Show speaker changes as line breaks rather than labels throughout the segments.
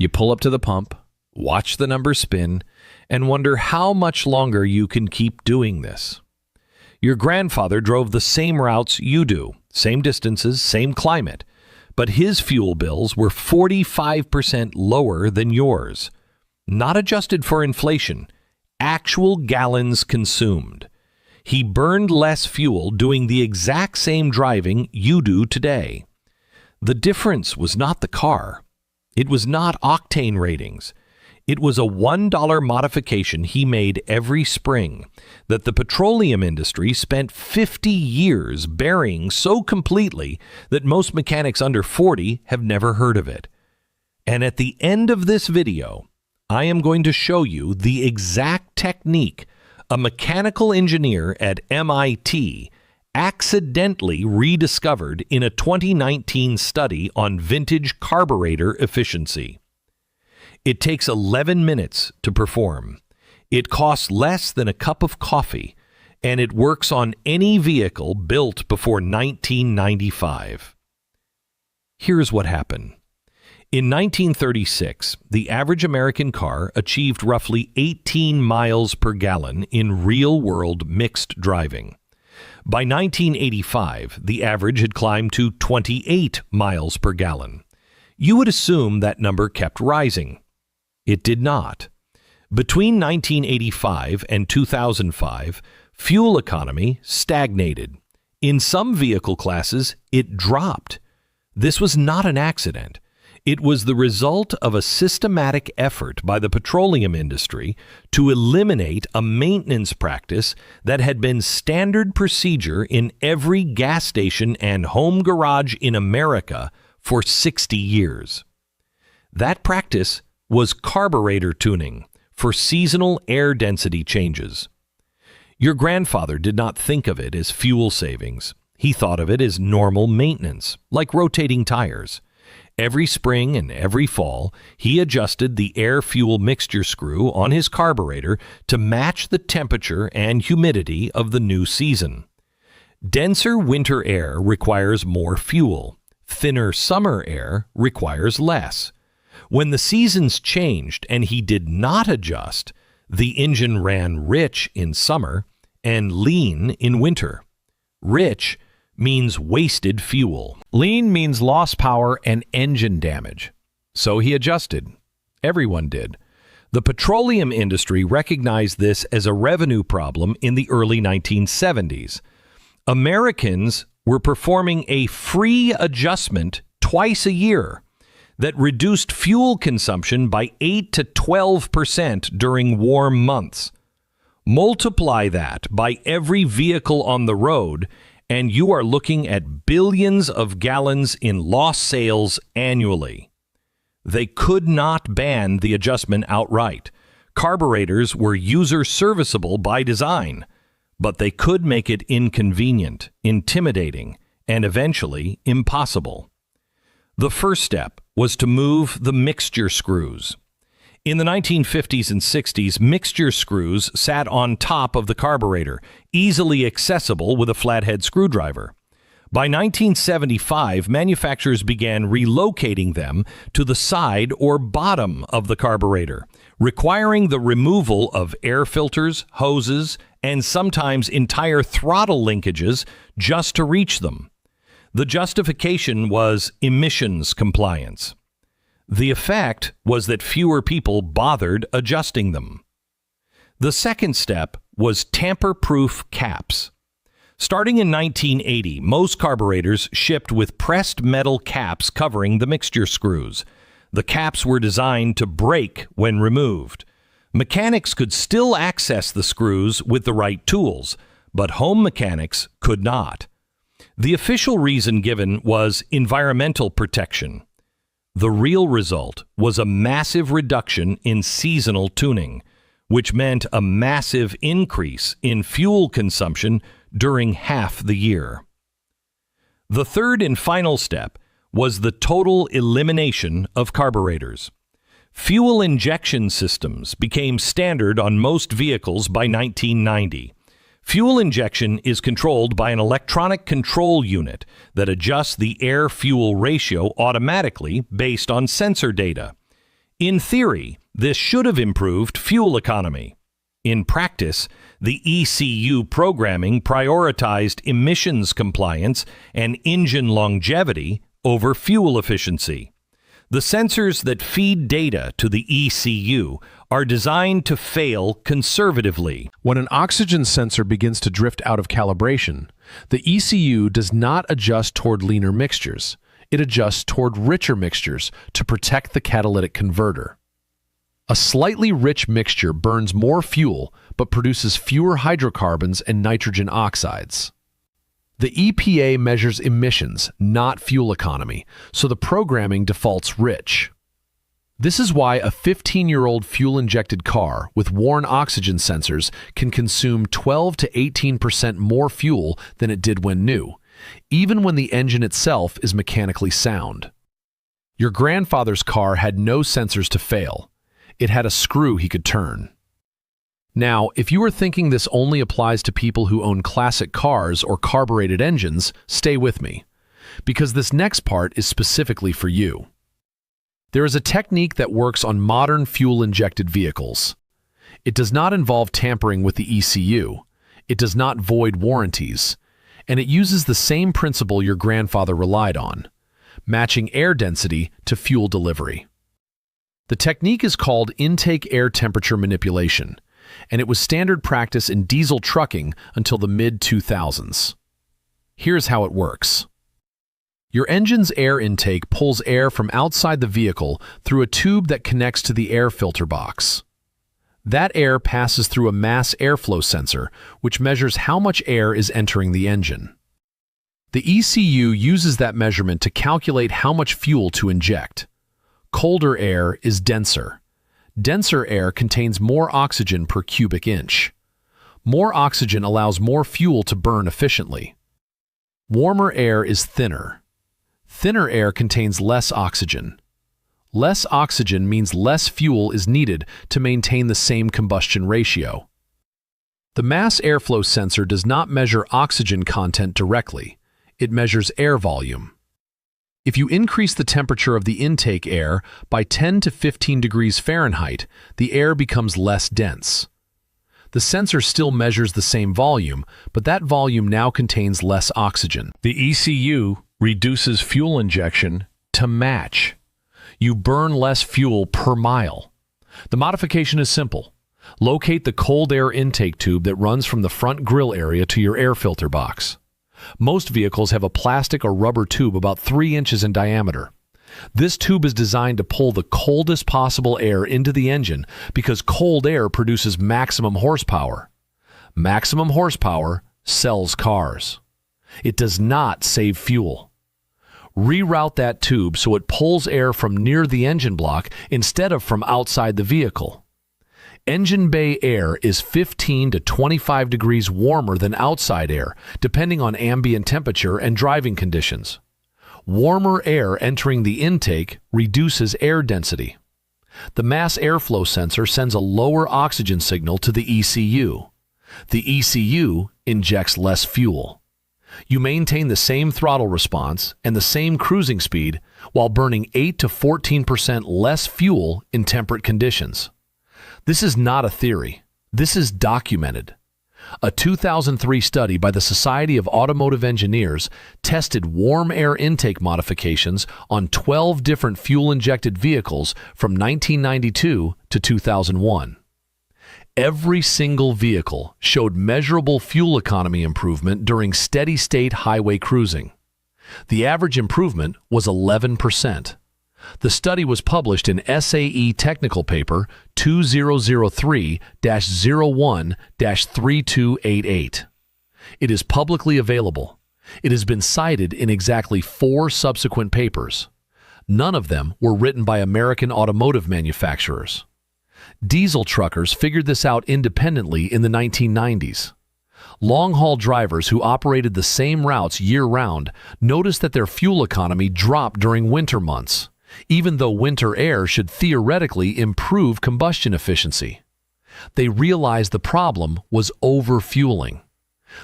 You pull up to the pump, watch the numbers spin, and wonder how much longer you can keep doing this. Your grandfather drove the same routes you do, same distances, same climate, but his fuel bills were 45% lower than yours. Not adjusted for inflation, actual gallons consumed. He burned less fuel doing the exact same driving you do today. The difference was not the car. It was not octane ratings. It was a $1 modification he made every spring that the petroleum industry spent 50 years burying so completely that most mechanics under 40 have never heard of it. And at the end of this video, I am going to show you the exact technique a mechanical engineer at MIT accidentally rediscovered in a 2019 study on vintage carburetor efficiency. It takes 11 minutes to perform. It costs less than a cup of coffee, and it works on any vehicle built before 1995. Here's what happened. In 1936, the average American car achieved roughly 18 miles per gallon in real-world mixed driving. By 1985, the average had climbed to 28 miles per gallon. You would assume that number kept rising. It did not. Between 1985 and 2005, fuel economy stagnated. In some vehicle classes, it dropped. This was not an accident. It was the result of a systematic effort by the petroleum industry to eliminate a maintenance practice that had been standard procedure in every gas station and home garage in America for 60 years. That practice was carburetor tuning for seasonal air density changes. Your grandfather did not think of it as fuel savings. He thought of it as normal maintenance, like rotating tires. Every spring and every fall, he adjusted the air-fuel mixture screw on his carburetor to match the temperature and humidity of the new season. Denser winter air requires more fuel. Thinner summer air requires less. When the seasons changed and he did not adjust, the engine ran rich in summer and lean in winter. Rich means wasted fuel. Lean means lost power and engine damage. So he adjusted. Everyone did. The petroleum industry recognized this as a revenue problem in the early 1970s. Americans were performing a free adjustment twice a year that reduced fuel consumption by 8 to 12% during warm months. Multiply that by every vehicle on the road, and you are looking at billions of gallons in lost sales annually. They could not ban the adjustment outright. Carburetors were user serviceable by design, but they could make it inconvenient, intimidating, and eventually impossible. The first step was to move the mixture screws. In the 1950s and 60s, mixture screws sat on top of the carburetor, easily accessible with a flathead screwdriver. By 1975, manufacturers began relocating them to the side or bottom of the carburetor, requiring the removal of air filters, hoses, and sometimes entire throttle linkages just to reach them. The justification was emissions compliance. The effect was that fewer people bothered adjusting them. The second step was tamper-proof caps. Starting in 1980, most carburetors shipped with pressed metal caps covering the mixture screws. The caps were designed to break when removed. Mechanics could still access the screws with the right tools, but home mechanics could not. The official reason given was environmental protection. The real result was a massive reduction in seasonal tuning, which meant a massive increase in fuel consumption during half the year. The third and final step was the total elimination of carburetors. Fuel injection systems became standard on most vehicles by 1990. Fuel injection is controlled by an electronic control unit that adjusts the air-fuel ratio automatically based on sensor data. In theory, this should have improved fuel economy. In practice, the ECU programming prioritized emissions compliance and engine longevity over fuel efficiency. The sensors that feed data to the ECU are designed to fail conservatively.
When an oxygen sensor begins to drift out of calibration, the ECU does not adjust toward leaner mixtures. It adjusts toward richer mixtures to protect the catalytic converter. A slightly rich mixture burns more fuel but produces fewer hydrocarbons and nitrogen oxides. The EPA measures emissions, not fuel economy, so the programming defaults rich. This is why a 15-year-old fuel-injected car with worn oxygen sensors can consume 12 to 18% more fuel than it did when new, even when the engine itself is mechanically sound. Your grandfather's car had no sensors to fail. It had a screw he could turn. Now, if you are thinking this only applies to people who own classic cars or carbureted engines, stay with me, because this next part is specifically for you. There is a technique that works on modern fuel-injected vehicles. It does not involve tampering with the ECU. It does not void warranties. And it uses the same principle your grandfather relied on, matching air density to fuel delivery. The technique is called intake air temperature manipulation, and it was standard practice in diesel trucking until the mid-2000s. Here's how it works. Your engine's air intake pulls air from outside the vehicle through a tube that connects to the air filter box. That air passes through a mass airflow sensor, which measures how much air is entering the engine. The ECU uses that measurement to calculate how much fuel to inject. Colder air is denser. Denser air contains more oxygen per cubic inch. More oxygen allows more fuel to burn efficiently. Warmer air is thinner. Thinner air contains less oxygen. Less oxygen means less fuel is needed to maintain the same combustion ratio. The mass airflow sensor does not measure oxygen content directly. It measures air volume. If you increase the temperature of the intake air by 10 to 15 degrees Fahrenheit, the air becomes less dense. The sensor still measures the same volume, but that volume now contains less oxygen. The ECU reduces fuel injection to match. You burn less fuel per mile. The modification is simple. Locate the cold air intake tube that runs from the front grille area to your air filter box. Most vehicles have a plastic or rubber tube about 3 inches in diameter. This tube is designed to pull the coldest possible air into the engine because cold air produces maximum horsepower. Maximum horsepower sells cars. It does not save fuel. Reroute that tube so it pulls air from near the engine block instead of from outside the vehicle. Engine bay air is 15 to 25 degrees warmer than outside air, depending on ambient temperature and driving conditions. Warmer air entering the intake reduces air density. The mass airflow sensor sends a lower oxygen signal to the ECU. The ECU injects less fuel. You maintain the same throttle response and the same cruising speed while burning 8 to 14% less fuel in temperate conditions. This is not a theory. This is documented. A 2003 study by the Society of Automotive Engineers tested warm air intake modifications on 12 different fuel-injected vehicles from 1992 to 2001. Every single vehicle showed measurable fuel economy improvement during steady-state highway cruising. The average improvement was 11%. The study was published in SAE Technical Paper 2003-01-3288. It is publicly available. It has been cited in exactly 4 subsequent papers. None of them were written by American automotive manufacturers. Diesel truckers figured this out independently in the 1990s. Long-haul drivers who operated the same routes year-round noticed that their fuel economy dropped during winter months, even though winter air should theoretically improve combustion efficiency. They realized the problem was overfueling.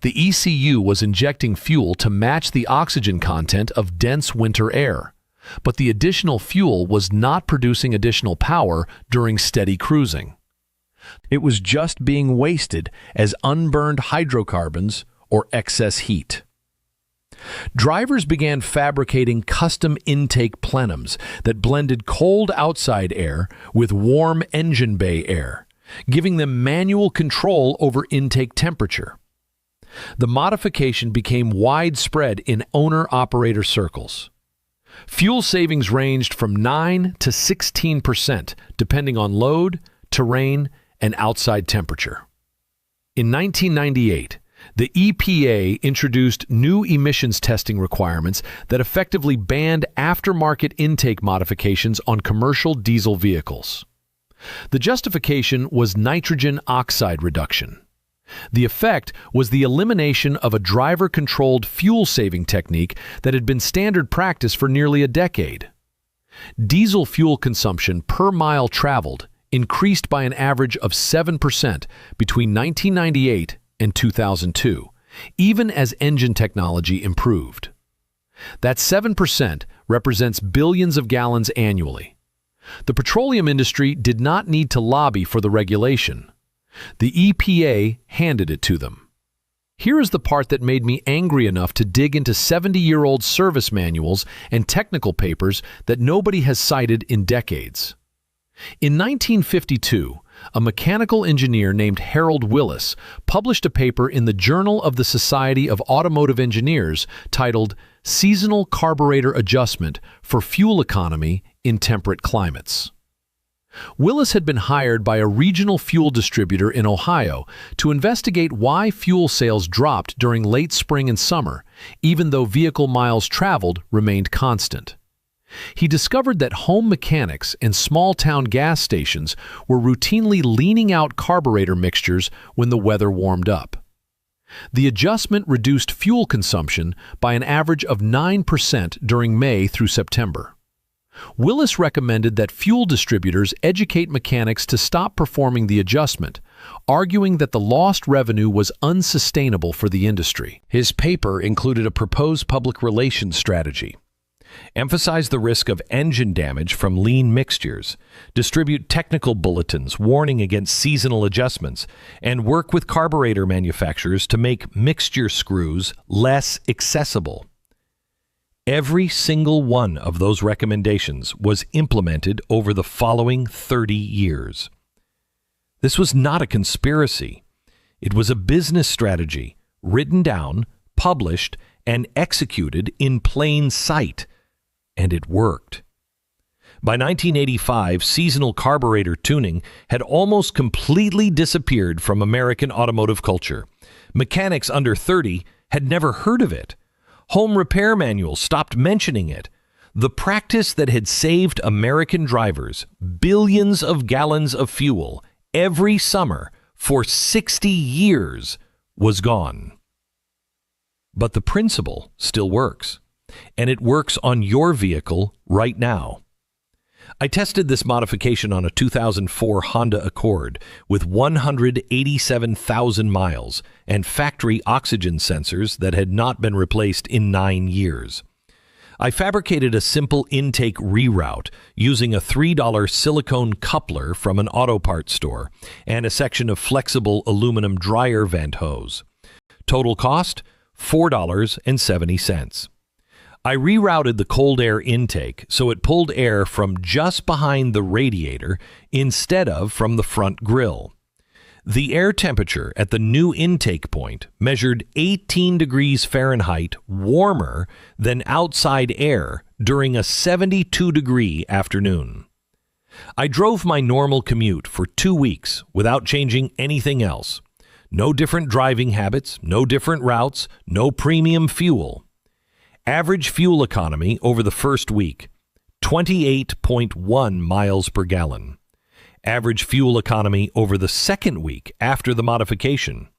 The ECU was injecting fuel to match the oxygen content of dense winter air, but the additional fuel was not producing additional power during steady cruising. It was just being wasted as unburned hydrocarbons or excess heat. Drivers began fabricating custom intake plenums that blended cold outside air with warm engine bay air, giving them manual control over intake temperature. The modification became widespread in owner-operator circles. Fuel savings ranged from 9 to 16%, depending on load, terrain, and outside temperature. In 1998, the EPA introduced new emissions testing requirements that effectively banned aftermarket intake modifications on commercial diesel vehicles. The justification was nitrogen oxide reduction. The effect was the elimination of a driver-controlled fuel-saving technique that had been standard practice for nearly a decade. Diesel fuel consumption per mile traveled increased by an average of 7% between 1998 and 2002, even as engine technology improved. That 7% represents billions of gallons annually. The petroleum industry did not need to lobby for the regulation. The EPA handed it to them. Here is the part that made me angry enough to dig into 70-year-old service manuals and technical papers that nobody has cited in decades. In 1952, a mechanical engineer named Harold Willis published a paper in the Journal of the Society of Automotive Engineers titled Seasonal Carburetor Adjustment for Fuel Economy in Temperate Climates. Willis had been hired by a regional fuel distributor in Ohio to investigate why fuel sales dropped during late spring and summer, even though vehicle miles traveled remained constant. He discovered that home mechanics and small-town gas stations were routinely leaning out carburetor mixtures when the weather warmed up. The adjustment reduced fuel consumption by an average of 9% during May through September. Willis recommended that fuel distributors educate mechanics to stop performing the adjustment, arguing that the lost revenue was unsustainable for the industry. His paper included a proposed public relations strategy. Emphasize the risk of engine damage from lean mixtures, distribute technical bulletins warning against seasonal adjustments, and work with carburetor manufacturers to make mixture screws less accessible. Every single one of those recommendations was implemented over the following 30 years. This was not a conspiracy. It was a business strategy, written down, published, and executed in plain sight. And it worked. By 1985, seasonal carburetor tuning had almost completely disappeared from American automotive culture. Mechanics under 30 had never heard of it. Home repair manuals stopped mentioning it. The practice that had saved American drivers billions of gallons of fuel every summer for 60 years was gone. But the principle still works, and it works on your vehicle right now. I tested this modification on a 2004 Honda Accord with 187,000 miles and factory oxygen sensors that had not been replaced in 9 years. I fabricated a simple intake reroute using a $3 silicone coupler from an auto parts store and a section of flexible aluminum dryer vent hose. Total cost, $4.70. I rerouted the cold air intake so it pulled air from just behind the radiator instead of from the front grille. The air temperature at the new intake point measured 18 degrees Fahrenheit warmer than outside air during a 72-degree afternoon. I drove my normal commute for 2 weeks without changing anything else. No different driving habits, no different routes, no premium fuel. Average fuel economy over the first week, 28.1 miles per gallon. Average fuel economy over the second week after the modification,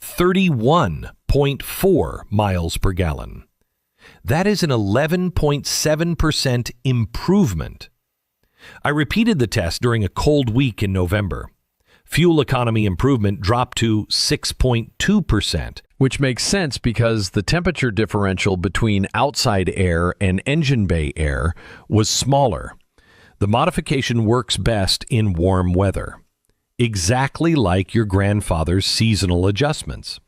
31.4 miles per gallon. That is an 11.7% improvement. I repeated the test during a cold week in November. Fuel economy improvement dropped to 6.2%. Which makes sense because the temperature differential between outside air and engine bay air was smaller. The modification works best in warm weather, exactly like your grandfather's seasonal adjustments.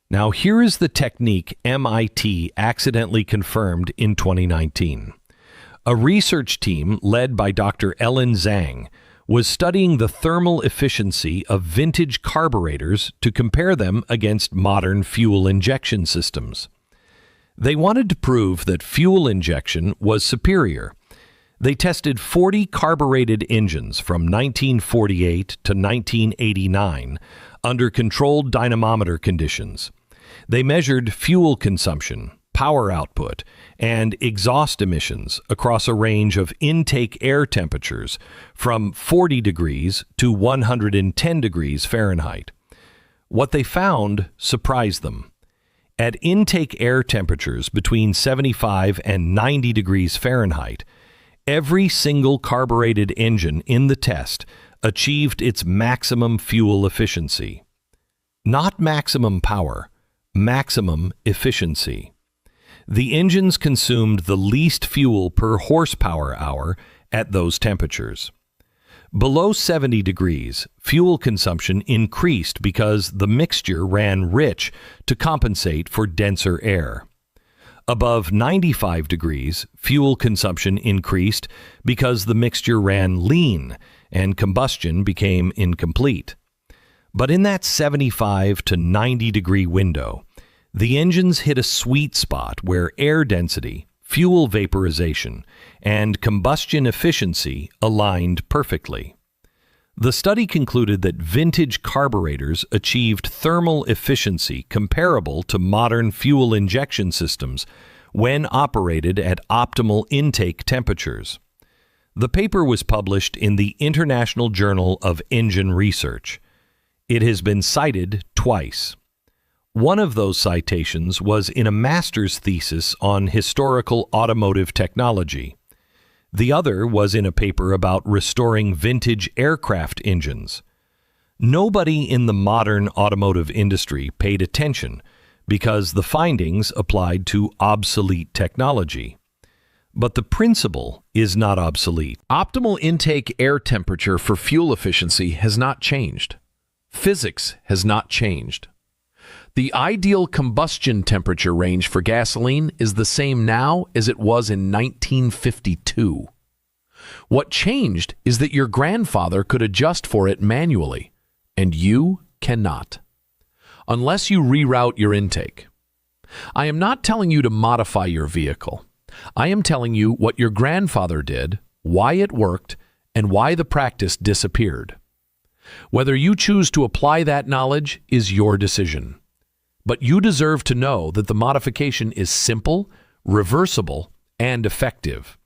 Now, here is the technique MIT accidentally confirmed in 2019. A research team led by Dr. Ellen Zhang was studying the thermal efficiency of vintage carburetors to compare them against modern fuel injection systems. They wanted to prove that fuel injection was superior. They tested 40 carbureted engines from 1948 to 1989 under controlled dynamometer conditions. They measured fuel consumption, power output, and exhaust emissions across a range of intake air temperatures from 40 degrees to 110 degrees Fahrenheit. What they found surprised them. At intake air temperatures between 75 and 90 degrees Fahrenheit, every single carbureted engine in the test achieved its maximum fuel efficiency. Not maximum power, maximum efficiency. The engines consumed the least fuel per horsepower hour at those temperatures. Below 70 degrees, fuel consumption increased because the mixture ran rich to compensate for denser air. Above 95 degrees, fuel consumption increased because the mixture ran lean and combustion became incomplete. But in that 75 to 90 degree window, the engines hit a sweet spot where air density, fuel vaporization, and combustion efficiency aligned perfectly. The study concluded that vintage carburetors achieved thermal efficiency comparable to modern fuel injection systems when operated at optimal intake temperatures. The paper was published in the International Journal of Engine Research. It has been cited twice. One of those citations was in a master's thesis on historical automotive technology. The other was in a paper about restoring vintage aircraft engines. Nobody in the modern automotive industry paid attention because the findings applied to obsolete technology. But the principle is not obsolete. Optimal intake air temperature for fuel efficiency has not changed. Physics has not changed. The ideal combustion temperature range for gasoline is the same now as it was in 1952. What changed is that your grandfather could adjust for it manually, and you cannot, unless you reroute your intake. I am not telling you to modify your vehicle. I am telling you what your grandfather did, why it worked, and why the practice disappeared. Whether you choose to apply that knowledge is your decision. But you deserve to know that the modification is simple, reversible, and effective.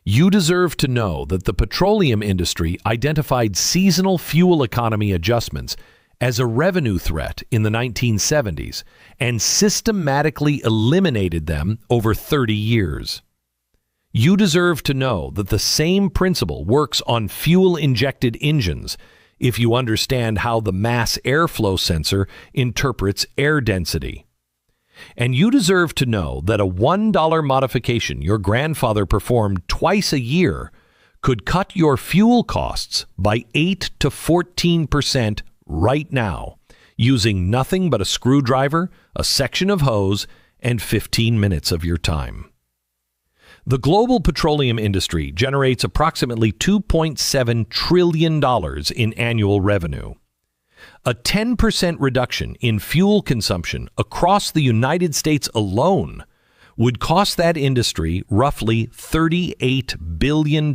You deserve to know that the petroleum industry identified seasonal fuel economy adjustments as a revenue threat in the 1970s and systematically eliminated them over 30 years. You deserve to know that the same principle works on fuel-injected engines if you understand how the mass airflow sensor interprets air density. And you deserve to know that a $1 modification your grandfather performed twice a year could cut your fuel costs by 8 to 14% right now, using nothing but a screwdriver, a section of hose, and 15 minutes of your time. The global petroleum industry generates approximately $2.7 trillion in annual revenue. A 10% reduction in fuel consumption across the United States alone would cost that industry roughly $38 billion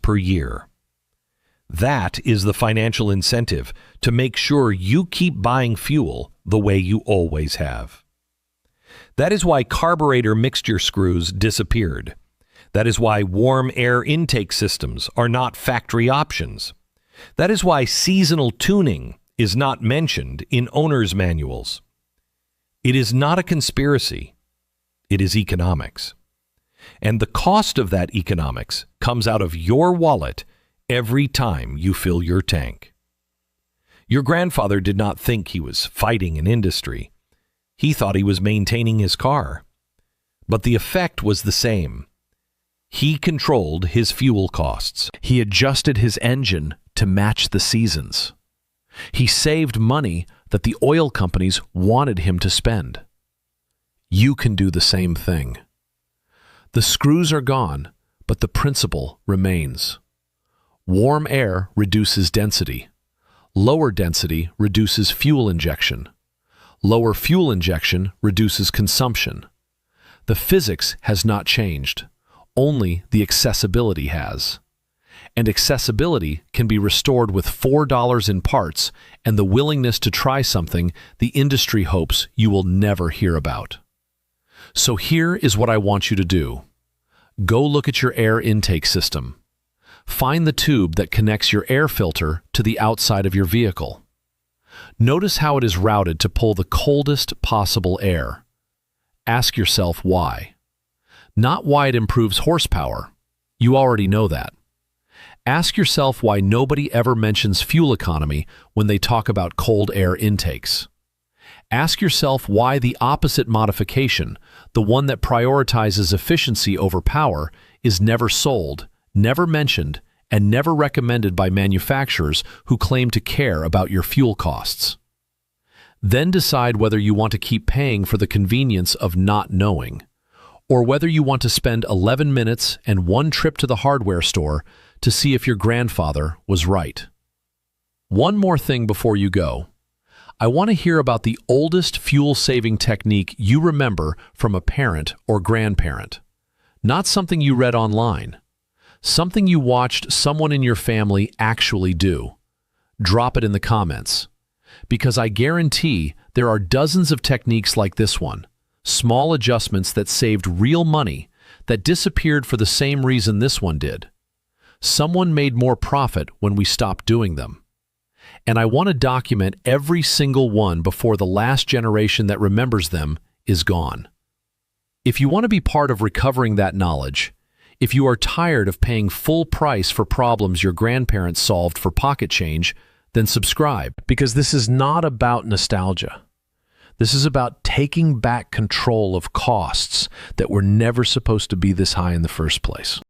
per year. That is the financial incentive to make sure you keep buying fuel the way you always have. That is why carburetor mixture screws disappeared. That is why warm air intake systems are not factory options. That is why seasonal tuning is not mentioned in owner's manuals. It is not a conspiracy. It is economics. And the cost of that economics comes out of your wallet every time you fill your tank. Your grandfather did not think he was fighting an industry.
He thought he was maintaining his car. But the effect was the same. He controlled his fuel costs.
He adjusted his engine to match the seasons. He saved money that the oil companies wanted him to spend. You can do the same thing. The screws are gone, but the principle remains. Warm air reduces density. Lower density reduces fuel injection. Lower fuel injection reduces consumption. The physics has not changed. Only the accessibility has. And accessibility can be restored with $4 in parts and the willingness to try something the industry hopes you will never hear about. So here is what I want you to do. Go look at your air intake system. Find the tube that connects your air filter to the outside of your vehicle. Notice how it is routed to pull the coldest possible air. Ask yourself why. Not why it improves horsepower. You already know that. Ask yourself why nobody ever mentions fuel economy when they talk about cold air intakes. Ask yourself why the opposite modification, the one that prioritizes efficiency over power, is never sold, never mentioned, and never recommended by manufacturers who claim to care about your fuel costs. Then decide whether you want to keep paying for the convenience of not knowing, or whether you want to spend 11 minutes and one trip to the hardware store to see if your grandfather was right. One more thing before you go. I want to hear about the oldest fuel-saving technique you remember from a parent or grandparent. Not something you read online. Something you watched someone in your family actually do. Drop it in the comments. Because I guarantee there are dozens of techniques like this one. Small adjustments that saved real money that disappeared for the same reason this one did. Someone made more profit when we stopped doing them. And I want to document every single one before the last generation that remembers them is gone. If you want to be part of recovering that knowledge, if you are tired of paying full price for problems your grandparents solved for pocket change, then subscribe, because this is not about nostalgia. This is about taking back control of costs that were never supposed to be this high in the first place.